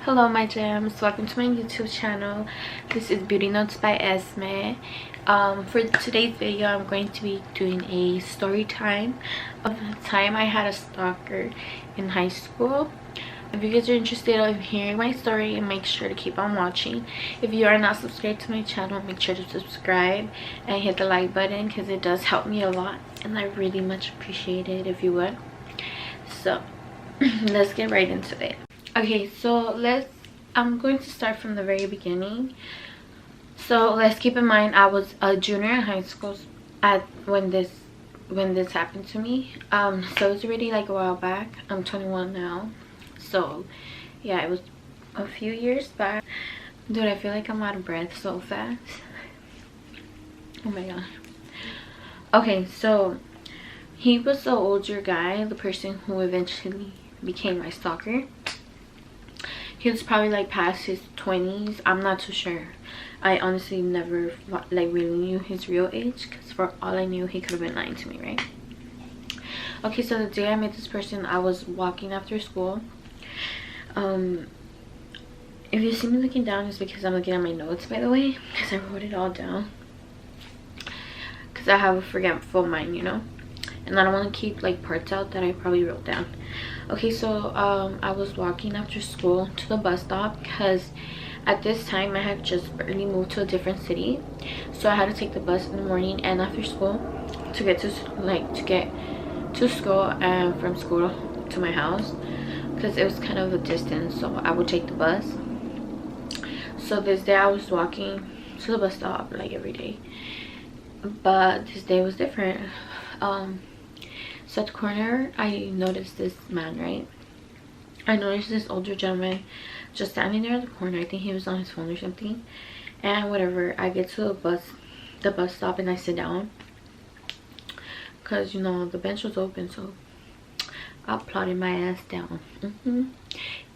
Hello my gems, welcome to my YouTube channel. This is Beauty Notes by Esme. For today's video I'm going to be doing a story time of the time I had a stalker in high school. If you guys are interested in hearing my story, make sure to keep on watching. If you are not subscribed to my channel, make sure to subscribe and hit the like button because it does help me a lot and I really much appreciate it if you would. So let's get right into it. Okay, so I'm going to start from the very beginning. So let's keep in mind I was a junior in high school when this happened to me. So it's already like a while back. I'm 21 now, so yeah, it was a few years back. Dude, I feel like I'm out of breath so fast. Oh my god. Okay, so he was the older guy, the person who eventually became my stalker. He was probably like past his 20s. I'm not too sure. I honestly never like really knew his real age because for all I knew he could have been lying to me, right? Okay, so the day I met this person, I was walking after school. If you see me looking down, it's because I'm looking at my notes, by the way, because I wrote it all down because I have a forgetful mind, you know, and I don't want to keep like parts out that I probably wrote down. Okay, so I was walking after school to the bus stop because at this time I had just barely moved to a different city, so I had to take the bus in the morning and after school to get to school and from school to my house because it was kind of a distance, so I would take the bus. So this day I was walking to the bus stop like every day, but this day was different. So at the corner I noticed this man, right? I noticed this older gentleman just standing there at the corner. I think he was on his phone or something. And whatever, I get to the bus stop and I sit down because, you know, the bench was open, so I plotted my ass down.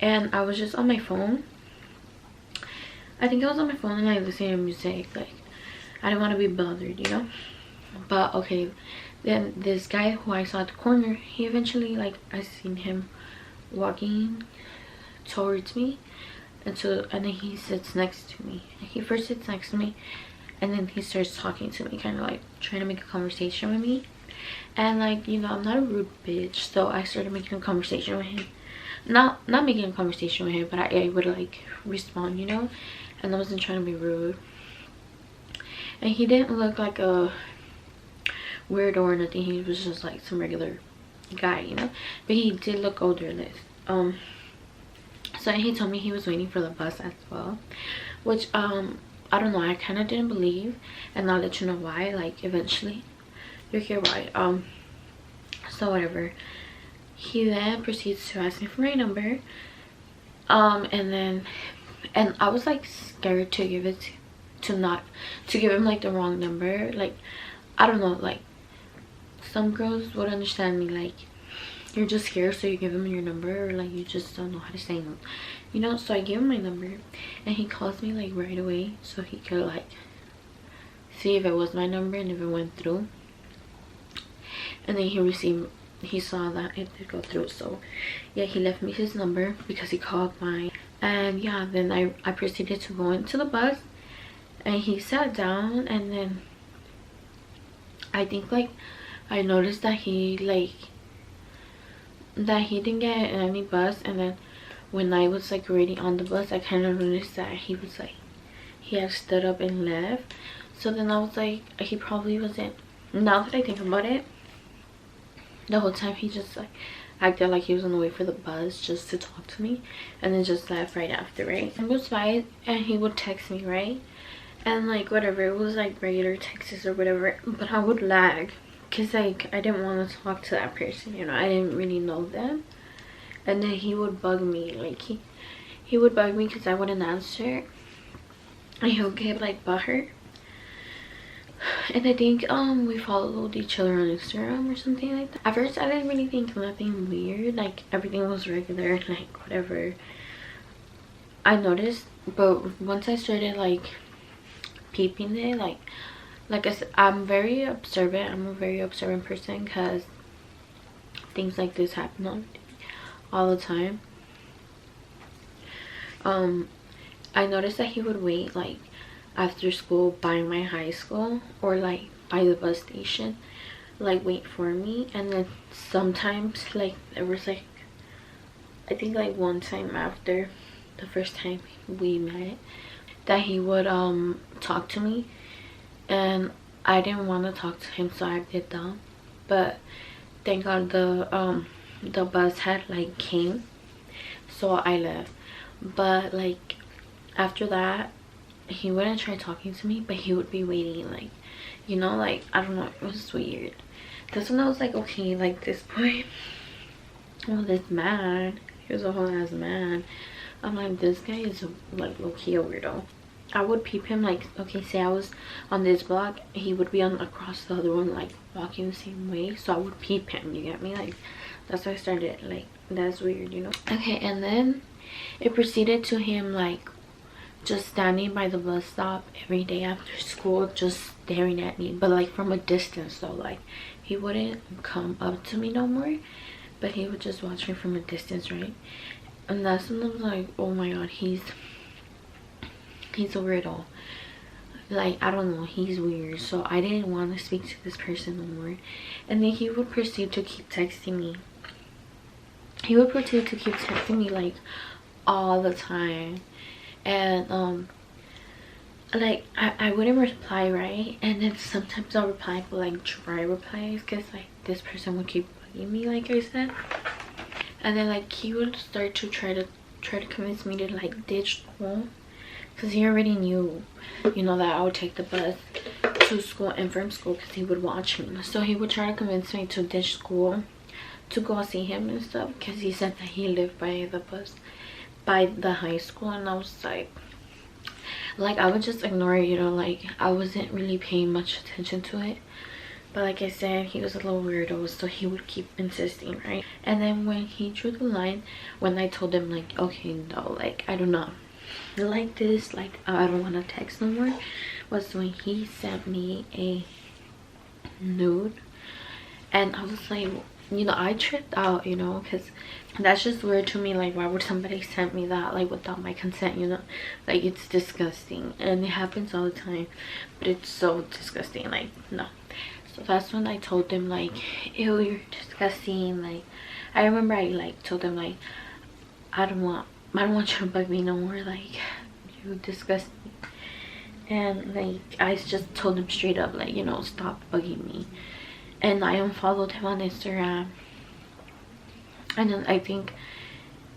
And I was just on my phone. I think I was on my phone and I listened to music. Like, I didn't want to be bothered, you know. But okay, then this guy who I saw at the corner, he eventually, like, I seen him walking towards me, and then he sits next to me. He first sits next to me and then he starts talking to me, kind of like trying to make a conversation with me. And like, you know, I'm not a rude bitch, so I started making a conversation with him. Not making a conversation with him, but I would like respond, you know, and I wasn't trying to be rude. And he didn't look like a weirdo or nothing. He was just like some regular guy, you know, but he did look older. So he told me he was waiting for the bus as well, which I don't know, I kind of didn't believe, and I'll let you know why, like, eventually you'll hear why. So whatever, he then proceeds to ask me for my number, and I was like scared to give it to give him like the wrong number. Like, I don't know, like some girls would understand me, like you're just scared so you give him your number, or like you just don't know how to say no, you know. So I gave him my number and he calls me like right away so he could like see if it was my number and if it went through. And then he saw that it did go through, so yeah, he left me his number because he called mine. And yeah, then I proceeded to go into the bus and he sat down, and then I think like I noticed that he didn't get any bus. And then when I was like already on the bus, I kind of noticed that he was like, he had stood up and left. So then I was like, he probably wasn't, now that I think about it, the whole time he just like acted like he was on the way for the bus just to talk to me, and then just left right after, right? And goes by and he would text me, right? And like whatever, it was like regular texts or whatever, but I would lag because like I didn't want to talk to that person, you know, I didn't really know them. And then he would bug me, like he would bug me because I wouldn't answer, and he'll get like butthurt. And I think we followed each other on Instagram or something like that. At first I didn't really think nothing weird, like everything was regular, like whatever. I noticed, but once I started like peeping it, like I said, I'm very observant. I'm a very observant person because things like this happen all the time. um I noticed that he would wait like after school by my high school, or like by the bus station, like wait for me. And then sometimes like there was like, I think like one time after the first time we met, that he would talk to me, and I didn't want to talk to him, so I did that. But thank God the bus had like came, so I left. But like after that, he wouldn't try talking to me, but he would be waiting, like, you know, like, I don't know, it was weird. That's when I was like, okay, like this boy, well, this man, he was a whole ass man. I'm like, this guy is like low-key a weirdo. I would peep him, like, okay, say I was on this block, he would be on across the other one, like walking the same way, so I would peep him, you get me? Like, that's why I started, like, that's weird, you know? Okay, and then it proceeded to him like just standing by the bus stop every day after school, just staring at me, but like from a distance. So like he wouldn't come up to me no more, but he would just watch me from a distance, right? And that's when I was like, oh my god, he's a weirdo. Like, I don't know, he's weird. So I didn't want to speak to this person no more. And then he would proceed to keep texting me. He would proceed to keep texting me like all the time. And like I wouldn't reply, right? And then sometimes I'll reply, but like dry replies, because like this person would keep bugging me, like I said. And then like he would start to try to convince me to like ditch school, because he already knew, you know, that I would take the bus to school and from school, because he would watch me. So he would try to convince me to ditch school to go see him and stuff, because he said that he lived by the bus, by the high school. And I was like I would just ignore it, you know, like I wasn't really paying much attention to it. But like I said, he was a little weirdo, so he would keep insisting, right? And then when he drew the line, when I told him like, okay, no, like I do not like this, like I don't want to text no more, was when he sent me a nude. And I was like, you know, I tripped out, you know, because that's just weird to me. Like, why would somebody send me that, like, without my consent, you know? Like, it's disgusting, and it happens all the time, but it's so disgusting, like, no. So that's when I told them like, ew, you're disgusting. Like, I remember I like told them like, I don't want you to bug me no more, like, you disgust me. And like I just told him straight up, like, you know, stop bugging me. And I unfollowed him on Instagram, and then I think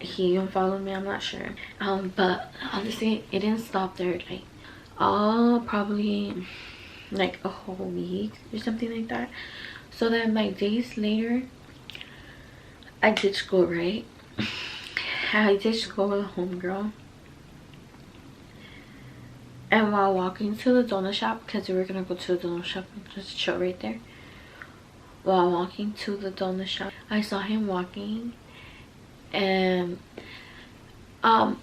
he unfollowed me, I'm not sure. But honestly, it didn't stop there. Like, probably like a whole week or something like that. So then like days later, I did school, right? I did school with a homegirl, and while walking to the donut shop, because we were gonna go to the donut shop and just chill right there. While walking to the donut shop, I saw him walking. And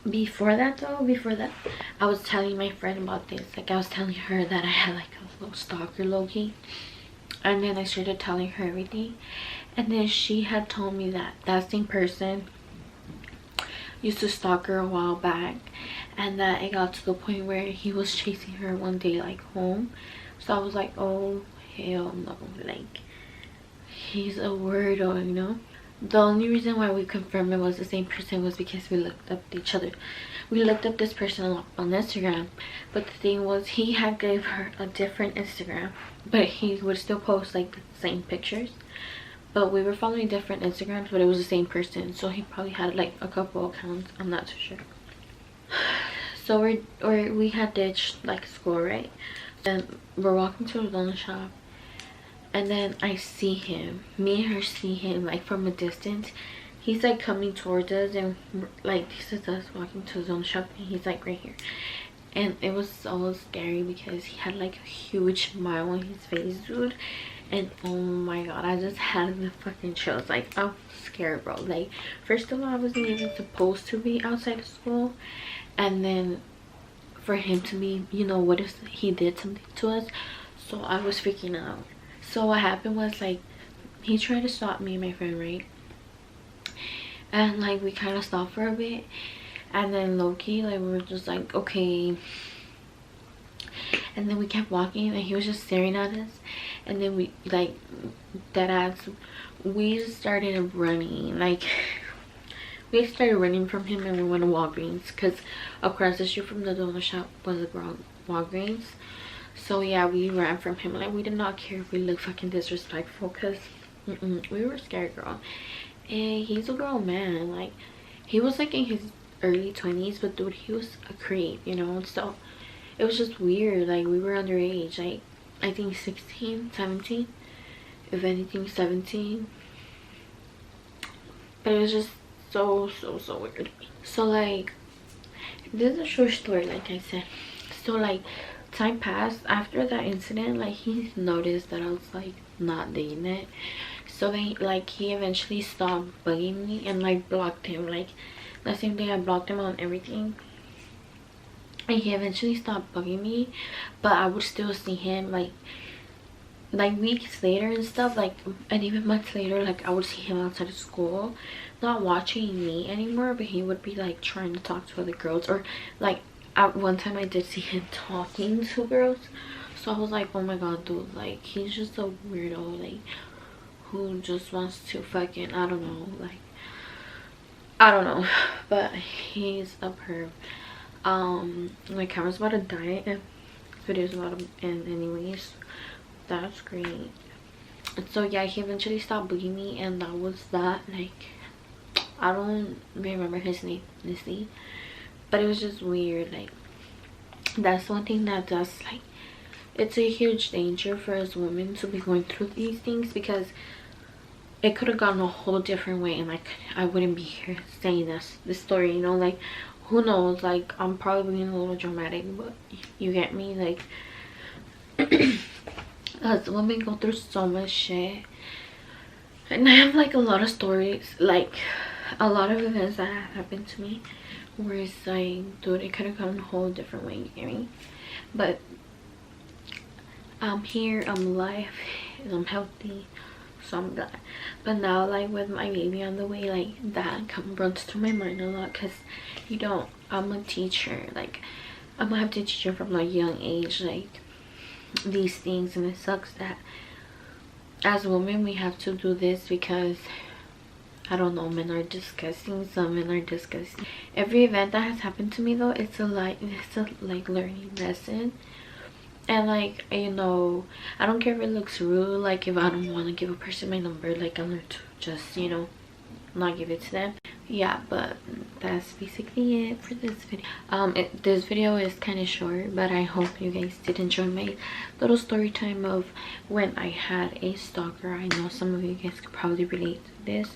before that, I was telling my friend about this. Like, I was telling her that I had like a little stalker, low-key. And then I started telling her everything, and then she had told me that that same person used to stalk her a while back, and that it got to the point where he was chasing her one day like home. So I was like, oh hell no, like he's a weirdo, you know. The only reason why we confirmed it was the same person was because we looked up each other. We looked up this person on Instagram, but the thing was, he had gave her a different Instagram, but he would still post like the same pictures. But we were following different Instagrams, but it was the same person, so he probably had like a couple accounts, I'm not too sure. So we had ditched like school, right? And we're walking to the donut shop, and then I see him, me and her see him like from a distance. He's like coming towards us, and like this is us walking to his own shop, and he's like right here. And it was so scary because he had like a huge smile on his face, dude. And oh my god, I just had the fucking chills. Like, I'm scared, bro. Like, first of all, I wasn't even supposed to be outside of school, and then for him to be, you know, what if he did something to us? So I was freaking out. So what happened was, like, he tried to stop me and my friend, right? And like we kind of stopped for a bit, And then low-key, like, we were just like, okay. And then we kept walking and he was just staring at us. And then we, like, dead ass, we just started running. Like, we started running from him and we went to Walgreens, because across the street from the donut shop was a Walgreens. So yeah, we ran from him. Like, we did not care if we looked fucking disrespectful, because we were scared, girl. And he's a grown man. Like, he was like in his early 20s, but dude, he was a creep, you know. So it was just weird. Like, we were underage, like I think 16, 17, if anything 17. But it was just so weird. So like, this is a short story, like I said. So like, time passed after that incident. Like, he noticed that I was like not dating it. So then, like, he eventually stopped bugging me and like blocked him. Like, the same day I blocked him on everything. And he eventually stopped bugging me, but I would still see him like weeks later and stuff, like, and even months later. Like, I would see him outside of school, not watching me anymore, but he would be like trying to talk to other girls. Or like, at one time I did see him talking to girls. So I was like, oh my god, dude, like, he's just a weirdo, like, who just wants to fucking, I don't know, like, I don't know. But he's a perv. My camera's about to die and this video's about to end anyways. That's great. So yeah, he eventually stopped bugging me, and that was that. Like, I don't remember his name honestly, but it was just weird. Like, that's one thing that does, like, it's a huge danger for us women to be going through these things, because it could have gone a whole different way, and like, I wouldn't be here saying this story, you know. Like, who knows, like, I'm probably being a little dramatic, but you get me. Like, us women go through so much shit, and I have like a lot of stories, like a lot of events that have happened to me where it's like, dude, it could have gone a whole different way, you get me. But I'm here, I'm alive, and I'm healthy, so I'm glad. But now, like, with my baby on the way, like, that runs through my mind a lot, because, you know, I'm a teacher. Like, I'm gonna have to teach her from like young age, like, these things. And it sucks that as women we have to do this, because I don't know, men are disgusting. Some men are disgusting. Every event that has happened to me though, it's a like learning lesson. And like, you know, I don't care if it looks rude. Like, if I don't want to give a person my number, like, I'm going to just, you know, not give it to them. Yeah, but that's basically it for this video. This video is kind of short, but I hope you guys did enjoy my little story time of when I had a stalker. I know some of you guys could probably relate to this,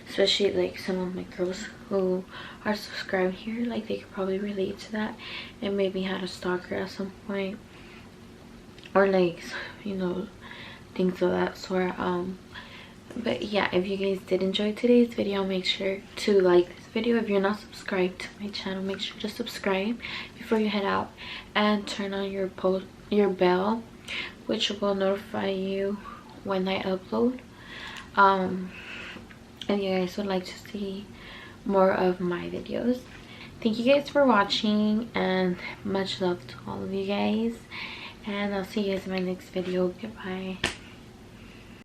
especially like some of my girls who are subscribed here. Like, they could probably relate to that and maybe had a stalker at some point, or like, you know, things of that sort. But yeah, if you guys did enjoy today's video, make sure to like this video. If you're not subscribed to my channel, make sure to subscribe before you head out, and turn on your bell, which will notify you when I upload. And you guys would like to see more of my videos. Thank you guys for watching, and much love to all of you guys, and I'll see you guys in my next video. Goodbye.